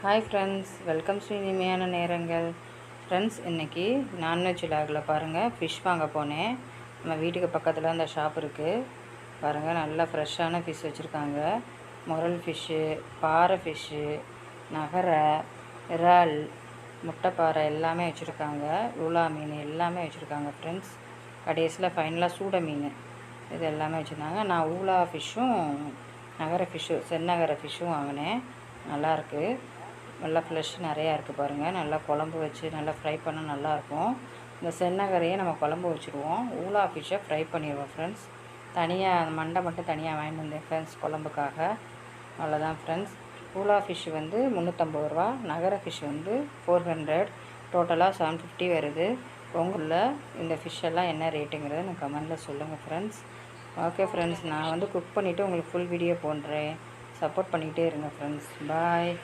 Hi friends, welcome Sri இனிமையான நேரங்கள். Friends, இன்றைக்கி நான்வெஜ் விலாகில் பாருங்கள், ஃபிஷ் வாங்க போனேன். நம்ம வீட்டுக்கு பக்கத்தில் அந்த ஷாப் இருக்குது பாருங்கள். நல்லா ஃப்ரெஷ்ஷான ஃபிஷ் வச்சுருக்காங்க. முரல் ஃபிஷ்ஷு, பாறை ஃபிஷ்ஷு, நகரை, இறால், முட்டைப்பாறை எல்லாமே வச்சுருக்காங்க. உலா மீன் எல்லாமே வச்சுருக்காங்க ஃப்ரெண்ட்ஸ். கடைசியில் ஃபைனலாக சூட மீன் இது எல்லாமே வச்சுருந்தாங்க. நான் ஊலா ஃபிஷ்ஷும் நகரை ஃபிஷ்ஷும் செந்நகரை ஃபிஷ்ஷும் வாங்கினேன். நல்லாயிருக்கு. நல்லா ஃப்ளஷ் நிறையா இருக்குது பாருங்கள். நல்லா குழம்பு வச்சு நல்லா ஃப்ரை பண்ணால் நல்லாயிருக்கும். இந்த செந்நகரையே நம்ம குழம்பு வச்சுருவோம். ஊலா ஃபிஷ்ஷை ஃப்ரை பண்ணிடுவோம் ஃப்ரெண்ட்ஸ். தனியாக மண்டை மட்டும் தனியாக வாங்கிட்டு வந்தேன் ஃப்ரெண்ட்ஸ் குழம்புக்காக. அவ்வளோதான் ஃப்ரெண்ட்ஸ். ஊலா ஃபிஷ் வந்து 350 ரூபா, நகர ஃபிஷ் வந்து 400, டோட்டலாக 750 வருது. உங்களில் இந்த ஃபிஷ்ஷெல்லாம் என்ன ரேட்டுங்கிறத எனக்கு கமெண்டில் சொல்லுங்கள் ஃப்ரெண்ட்ஸ். ஓகே ஃப்ரெண்ட்ஸ், நான் வந்து குக் பண்ணிவிட்டு உங்களுக்கு ஃபுல் வீடியோ போடுறேன். சப்போர்ட் பண்ணிக்கிட்டே இருங்க ஃப்ரெண்ட்ஸ். பாய்.